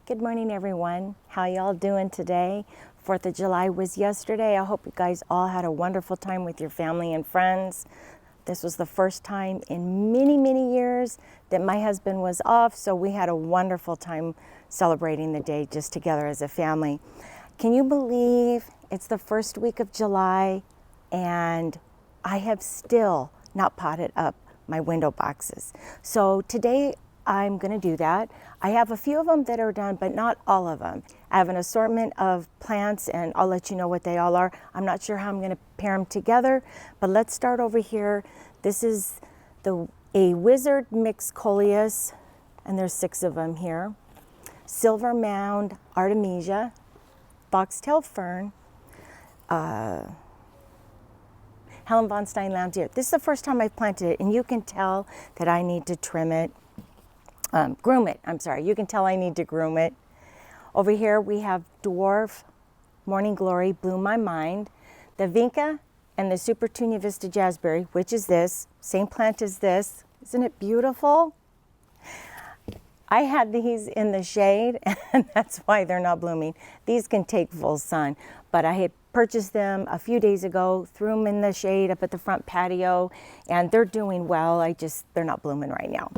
Good morning, everyone. How y'all doing today? 4th of July was yesterday. I hope you guys all had a wonderful time with your family and friends. This was the first time in many, many years that my husband was off, so we had a wonderful time celebrating the day just together as a family. Can you believe it's the first week of July and I have still not potted up my window boxes? So today I'm going to do that. I have a few of them that are done, but not all of them. I have an assortment of plants and I'll let you know what they all are. I'm not sure how I'm going to pair them together, but let's start over here. This is a Wizard Mix Coleus, and there's 6 of them here. Silver Mound Artemisia, Foxtail Fern, Helen von Stein Lamzier. This is the first time I've planted it, and you can tell that I need to trim it. Groom it, I'm sorry. You can tell I need to groom it. Over here we have Dwarf Morning Glory, Blew My Mind. The Vinca and the Supertunia Vista Jazzberry, which is this, same plant as this. Isn't it beautiful? I had these in the shade and that's why they're not blooming. These can take full sun, but I had purchased them a few days ago, threw them in the shade up at the front patio, and they're doing well. They're not blooming right now.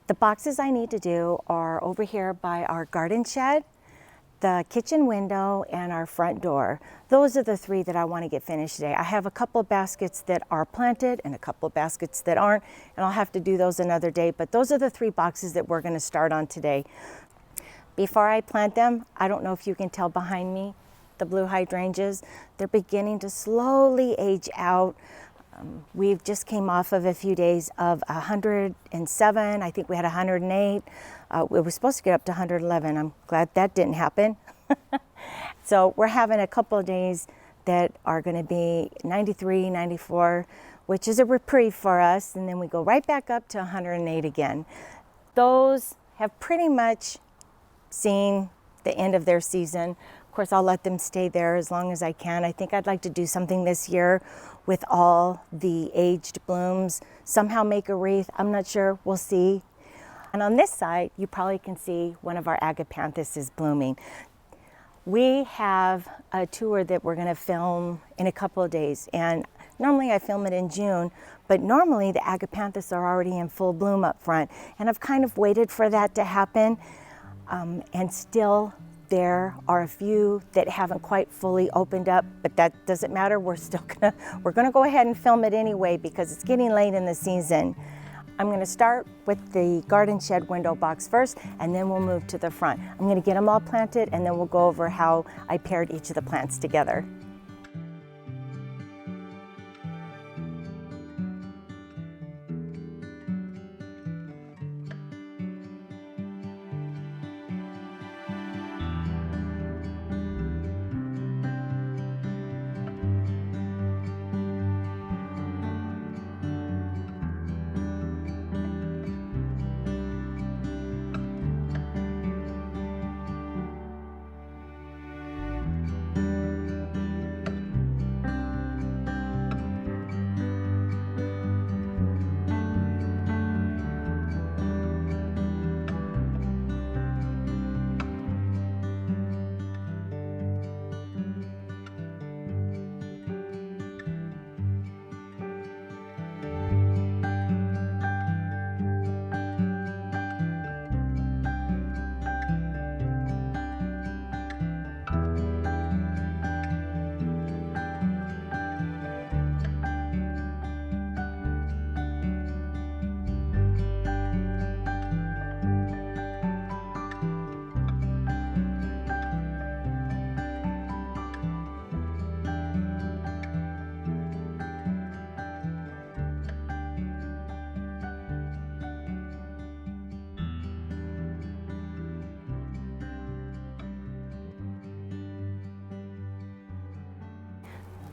The boxes I need to do are over here by our garden shed, the kitchen window, and our front door. Those are the 3 that I want to get finished today. I have a couple of baskets that are planted and a couple of baskets that aren't, and I'll have to do those another day, but those are the 3 boxes that we're going to start on today. Before I plant them, I don't know if you can tell behind me, the blue hydrangeas, they're beginning to slowly age out. We've just came off of a few days of 107. I think we had 108. We were supposed to get up to 111. I'm glad that didn't happen. So we're having a couple of days that are going to be 93, 94, which is a reprieve for us. And then we go right back up to 108 again. Those have pretty much seen the end of their season. Of course, I'll let them stay there as long as I can. I think I'd like to do something this year with all the aged blooms, somehow make a wreath. I'm not sure, we'll see. And on this side, you probably can see one of our agapanthus is blooming. We have a tour that we're gonna film in a couple of days, and normally I film it in June, but normally the agapanthus are already in full bloom up front, and I've kind of waited for that to happen, and still there are a few that haven't quite fully opened up, but that doesn't matter. We're gonna go ahead and film it anyway because it's getting late in the season. I'm gonna start with the garden shed window box first, and then we'll move to the front. I'm gonna get them all planted, and then we'll go over how I paired each of the plants together.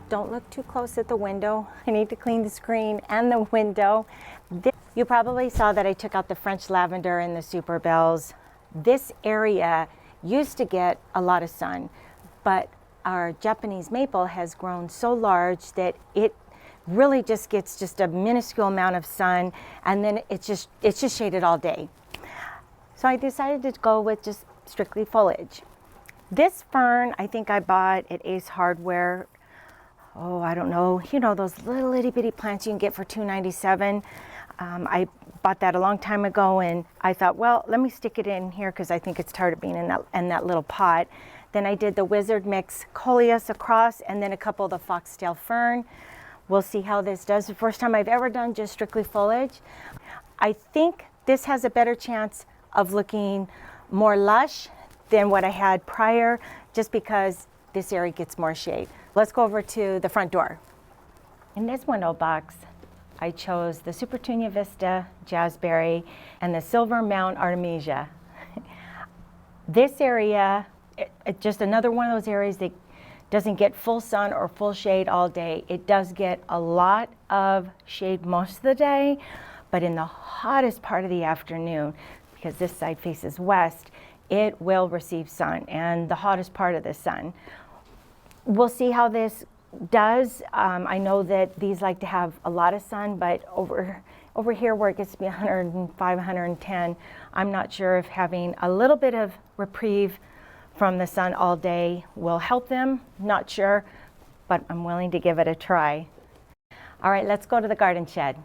Don't look too close at the window. I need to clean the screen and the window. You probably saw that I took out the French lavender and the super bells. This area used to get a lot of sun, but our Japanese maple has grown so large that it really just gets just a minuscule amount of sun, and then it's just shaded all day. So I decided to go with just strictly foliage. This fern, I think I bought at Ace Hardware. Oh, I don't know. You know, those little itty bitty plants you can get for $2.97. I bought that a long time ago, and I thought, well, let me stick it in here because I think it's tired of being in that little pot. Then I did the Wizard Mix Coleus across, and then a couple of the Foxtail Fern. We'll see how this does. The first time I've ever done just strictly foliage. I think this has a better chance of looking more lush than what I had prior, just because this area gets more shade. Let's go over to the front door. In this window box, I chose the Supertunia Vista Jazzberry and the Silver Mount Artemisia. This area, it's just another one of those areas that doesn't get full sun or full shade all day. It does get a lot of shade most of the day, but in the hottest part of the afternoon, because this side faces west, it will receive sun and the hottest part of the sun. We'll see how this does. I know that these like to have a lot of sun, but over here where it gets to be 105, 110, I'm not sure if having a little bit of reprieve from the sun all day will help them. Not sure, but I'm willing to give it a try. All right, let's go to the garden shed.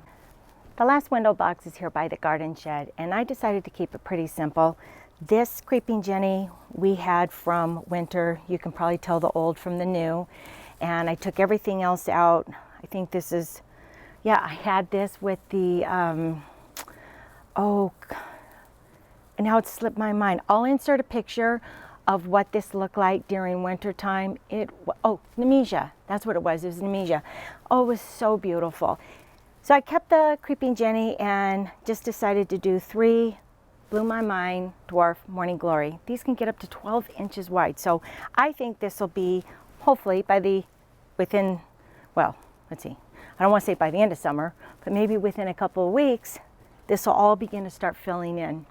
The last window box is here by the garden shed, and I decided to keep it pretty simple. This creeping Jenny we had from winter. You can probably tell the old from the new. And I took everything else out. I think this is, yeah, I had this with the, oh, and now it slipped my mind. I'll insert a picture of what this looked like during winter time. Oh, Artemisia, that's what it was Artemisia. Oh, it was so beautiful. So I kept the creeping Jenny and just decided to do 3 blew my mind Dwarf Morning Glory. These can get up to 12 inches wide. So I think this will be hopefully within, well, let's see. I don't want to say by the end of summer, but maybe within a couple of weeks, this will all begin to start filling in.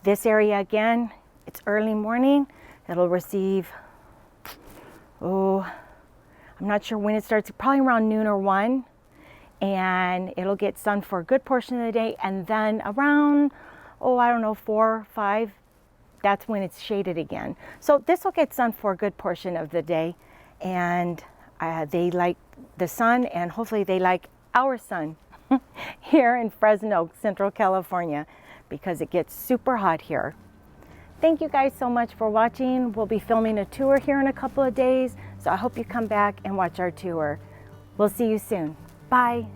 This area again, it's early morning. It'll receive, oh, I'm not sure when it starts, probably around noon or 1. And it'll get sun for a good portion of the day. And then around, oh, I don't know, 4, 5, that's when it's shaded again. So this will get sun for a good portion of the day. And they like the sun, and hopefully they like our sun here in Fresno, Central California, because it gets super hot here. Thank you guys so much for watching. We'll be filming a tour here in a couple of days, so I hope you come back and watch our tour. We'll see you soon. Bye.